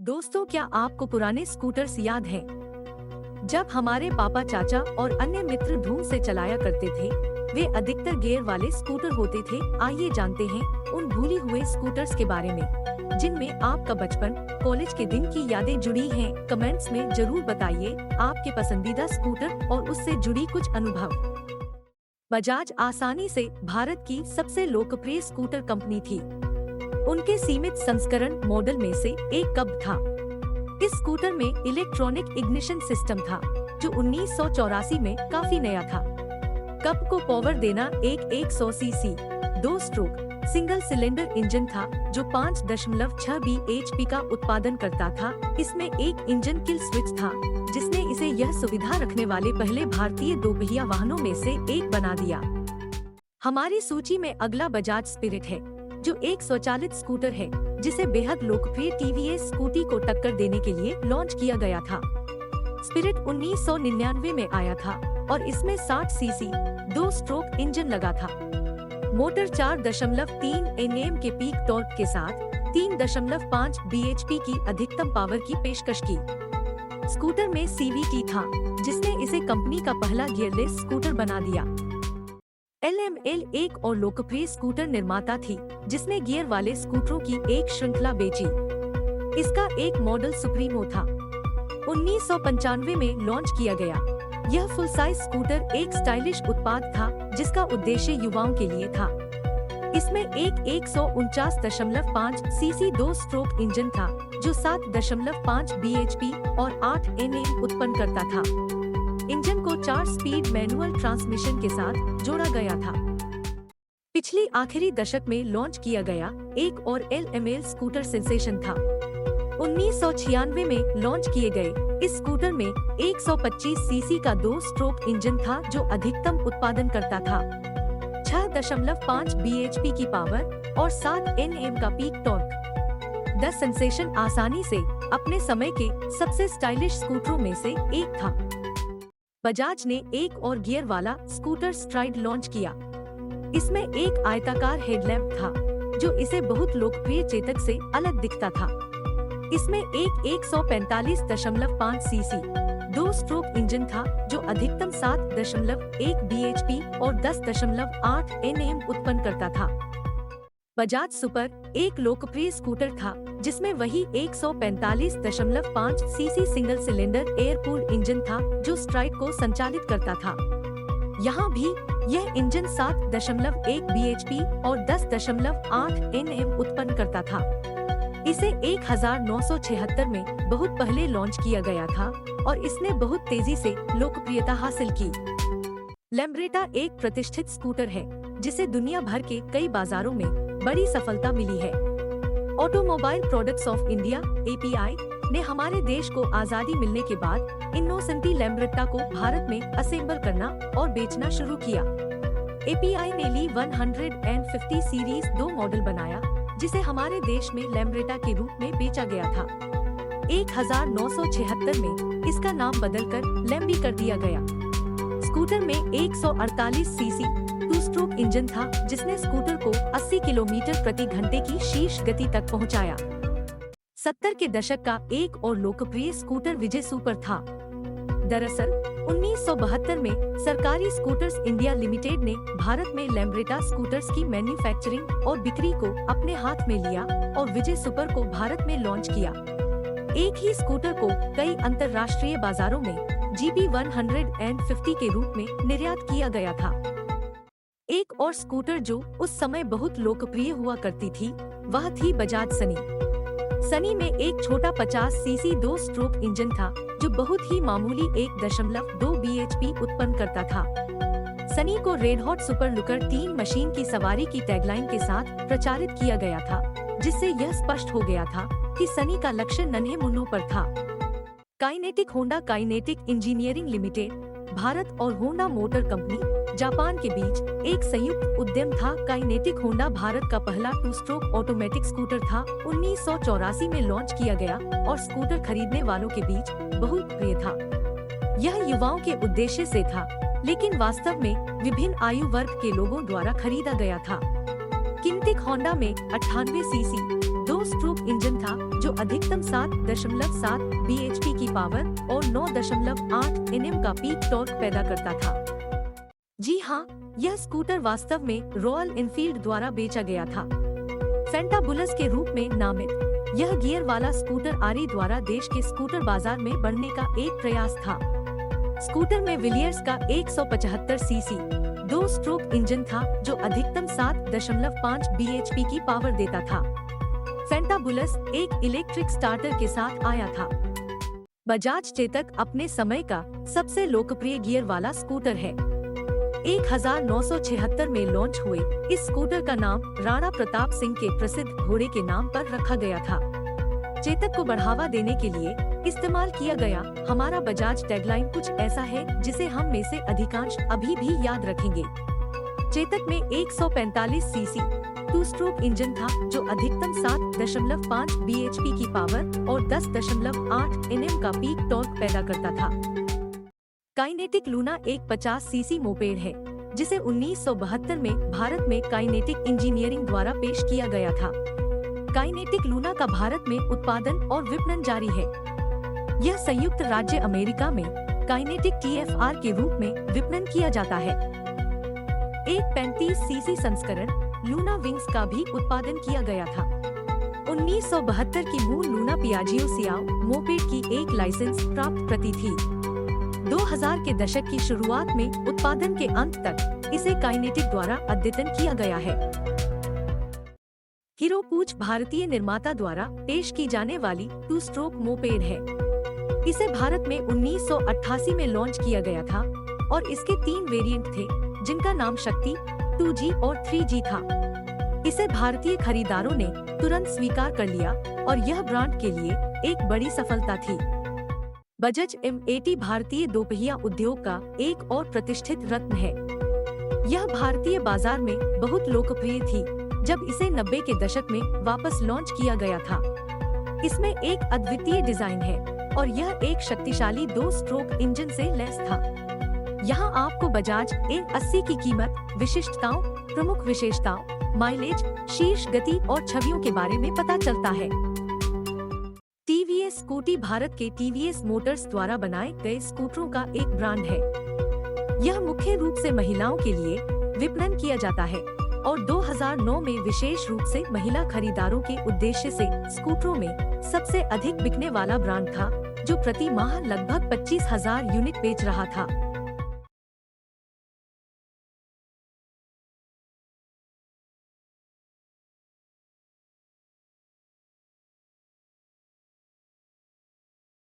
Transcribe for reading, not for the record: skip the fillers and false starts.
दोस्तों, क्या आपको पुराने स्कूटर्स याद हैं? जब हमारे पापा, चाचा और अन्य मित्र धूम से चलाया करते थे, वे अधिकतर गियर वाले स्कूटर होते थे। आइए जानते हैं उन भूली हुए स्कूटर्स के बारे में, जिनमें आपका बचपन, कॉलेज के दिन की यादें जुड़ी हैं। कमेंट्स में जरूर बताइए आपके पसंदीदा स्कूटर और उससे जुड़ी कुछ अनुभव। बजाज आसानी से भारत की सबसे लोकप्रिय स्कूटर कंपनी थी। उनके सीमित संस्करण मॉडल में से एक कब था। इस स्कूटर में इलेक्ट्रॉनिक इग्निशन सिस्टम था, जो 1984 में काफी नया था। कब को पावर देना एक 100 CC 2 stroke single cylinder engine था, जो 5.6 bhp का उत्पादन करता था। इसमें एक इंजन किल स्विच था, जिसने इसे यह सुविधा रखने वाले पहले भारतीय दोपहिया वाहनों में से एक बना दिया। हमारी सूची में अगला बजाज स्पिरिट है, जो एक स्वचालित स्कूटर है, जिसे बेहद लोकप्रिय टीवीएस स्कूटी को टक्कर देने के लिए लॉन्च किया गया था। स्पिरिट 1999 में आया था और इसमें 60 सीसी 2 स्ट्रोक इंजन लगा था। मोटर 4.3 Nm के पीक टॉर्क के साथ 3.5 bhp की अधिकतम पावर की पेशकश की। स्कूटर में CVT था, जिसने इसे कंपनी का पहला गियरलेस स्कूटर बना दिया। LML एक और लोकप्रिय स्कूटर निर्माता थी, जिसने गियर वाले स्कूटरों की एक श्रृंखला बेची। इसका एक मॉडल सुप्रीमो था। 1995 में लॉन्च किया गया। यह फुल साइज स्कूटर एक स्टाइलिश उत्पाद था, जिसका उद्देश्य युवाओं के लिए था। इसमें एक 149.5 सीसी 2 स्ट्रोक इंजन था, जो 7.5 bhp और 8 Nm उत्पन्न करता था। इंजन को 4 स्पीड मैनुअल ट्रांसमिशन के साथ जोड़ा गया था। पिछली आखिरी दशक में लॉन्च किया गया एक और LML स्कूटर सेंसेशन था। 1996 में लॉन्च किए गए इस स्कूटर में 125 सीसी का 2 स्ट्रोक इंजन था, जो अधिकतम उत्पादन करता था। 6.5 bhp की पावर और 7 Nm का पीक टॉर्क। द सेंसेशन आसानी से अपने समय के सबसे स्टाइलिश स्कूटरों में से एक था। बजाज ने एक और गियर वाला स्कूटर स्ट्राइड लॉन्च किया। इसमें एक आयताकार हेडलैम्प था, जो इसे बहुत लोकप्रिय चेतक से अलग दिखता था। इसमें एक 145.5 सीसी 2 स्ट्रोक इंजन था, जो अधिकतम 7.1 bhp और 10.8 Nm उत्पन्न करता था। बजाज सुपर एक लोकप्रिय स्कूटर था, जिसमें वही 145.5 CC single cylinder air cooled engine था, जो स्ट्राइड को संचालित करता था। यहाँ भी यह इंजन 7.1 bhp और 10.8 Nm उत्पन्न करता था। इसे 1976 में बहुत पहले लॉन्च किया गया था और इसने बहुत तेजी से लोकप्रियता हासिल की। लैम्ब्रेटा एक प्रतिष्ठित स्कूटर है, जिसे दुनिया भर के कई बाजारों में बड़ी सफलता मिली है। Automobile products of India API ने हमारे देश को आजादी मिलने के बाद इनोसेंटी लैम्ब्रेटा को भारत में असेंबल करना और बेचना शुरू किया। API ने ली 150 सीरीज 2 मॉडल बनाया, जिसे हमारे देश में लैम्ब्रेटा के रूप में बेचा गया था। 1976 में इसका नाम बदलकर लैम्बी कर दिया गया। स्कूटर में 148 सीसी 2 स्ट्रोक इंजन था, जिसने स्कूटर को 80 किलोमीटर प्रति घंटे की शीर्ष गति तक पहुंचाया। 70 के दशक का एक और लोकप्रिय स्कूटर विजय सुपर था। दरअसल 1972 में सरकारी स्कूटर्स इंडिया लिमिटेड ने भारत में लैम्ब्रेटा स्कूटर्स की मैन्युफैक्चरिंग और बिक्री को अपने हाथ में लिया और विजय सुपर को भारत में लॉन्च किया। एक ही स्कूटर को कई अंतर्राष्ट्रीय बाजारों में GB 150 के रूप में निर्यात किया गया था। एक और स्कूटर जो उस समय बहुत लोकप्रिय हुआ करती थी, वह थी बजाज सनी। सनी में एक छोटा 50 सीसी 2 स्ट्रोक इंजन था, जो बहुत ही मामूली 1.2 bhp उत्पन्न करता था। सनी को red hot super looker 3 machine की सवारी की टैगलाइन के साथ प्रचारित किया गया था, जिससे यह स्पष्ट हो गया था कि सनी का लक्ष्य नन्हे मुन्नों पर था। Kinetic Honda kinetic engineering limited Bharat और होंडा मोटर कंपनी जापान के बीच एक संयुक्त उद्यम था। काइनेटिक होंडा भारत का पहला 2 स्ट्रोक ऑटोमेटिक स्कूटर था। 1984 में लॉन्च किया गया और स्कूटर खरीदने वालों के बीच बहुत प्रिय था। यह युवाओं के उद्देश्य से था, लेकिन वास्तव में विभिन्न आयु वर्ग के लोगों द्वारा खरीदा गया था। किनेटिक होंडा में 98 सीसी 2 स्ट्रोक इंजन था जो अधिकतम 7.7 bhp की पावर और 9.8 Nm का पीक टॉर्क पैदा करता था। जी हाँ, यह स्कूटर वास्तव में रॉयल एनफील्ड द्वारा बेचा गया था। फैंटाबुलस के रूप में नामित यह गियर वाला स्कूटर आरी द्वारा देश के स्कूटर बाजार में बढ़ने का एक प्रयास था। स्कूटर में विलियर्स का 175 सीसी 2 स्ट्रोक इंजन था जो अधिकतम 7.5 bhp की पावर देता था। फैंटाबुलस एक इलेक्ट्रिक स्टार्टर के साथ आया था। बजाज चेतक अपने समय का सबसे लोकप्रिय गियर वाला स्कूटर है। 1976 में लॉन्च हुए इस स्कूटर का नाम राणा प्रताप सिंह के प्रसिद्ध घोड़े के नाम पर रखा गया था। चेतक को बढ़ावा देने के लिए इस्तेमाल किया गया हमारा बजाज टैगलाइन कुछ ऐसा है जिसे हम में से अधिकांश अभी भी याद रखेंगे। चेतक में 145 सीसी 2 स्ट्रोक इंजन था जो अधिकतम 7.5 bhp की पावर और 10.8 Nm का पीक टॉर्क पैदा करता था। काइनेटिक लूना एक 50 सीसी मोपेड है जिसे 1972 में भारत में काइनेटिक इंजीनियरिंग द्वारा पेश किया गया था। काइनेटिक लूना का भारत में उत्पादन और विपणन जारी है। यह संयुक्त राज्य अमेरिका में काइनेटिक TFR के रूप में विपणन किया जाता है। एक 35 सीसी संस्करण लूना विंग्स का भी उत्पादन किया गया था। 1972 की मूल लूना पियाजियो सियाओ मोपेड की एक लाइसेंस प्राप्त प्रति थी। 2000 के दशक की शुरुआत में उत्पादन के अंत तक इसे काइनेटिक द्वारा अद्यतन किया गया है। हीरो पूछ भारतीय निर्माता द्वारा पेश की जाने वाली 2 स्ट्रोक मोपेड है। इसे भारत में 1988 में लॉन्च किया गया था और इसके 3 वेरिएंट थे जिनका नाम शक्ति, 2G और 3G था। इसे भारतीय खरीदारों ने तुरंत स्वीकार कर लिया और यह ब्रांड के लिए एक बड़ी सफलता थी। बजाज M80 भारतीय दोपहिया उद्योग का एक और प्रतिष्ठित रत्न है। यह भारतीय बाजार में बहुत लोकप्रिय थी जब इसे 90 के दशक में वापस लॉन्च किया गया था। इसमें एक अद्वितीय डिजाइन है और यह एक शक्तिशाली 2 स्ट्रोक इंजन से लैस था। यहाँ आपको बजाज M80 की कीमत, विशिष्टताओं, प्रमुख विशेषताओं, माइलेज, शीर्ष गति और छवियों के बारे में पता चलता है। TVS स्कूटी भारत के TVS मोटर्स द्वारा बनाए गए स्कूटरों का एक ब्रांड है। यह मुख्य रूप से महिलाओं के लिए विपणन किया जाता है और 2009 में विशेष रूप से महिला खरीदारों के उद्देश्य से स्कूटरों में सबसे अधिक बिकने वाला ब्रांड था जो प्रति माह लगभग 25,000 यूनिट बेच रहा था।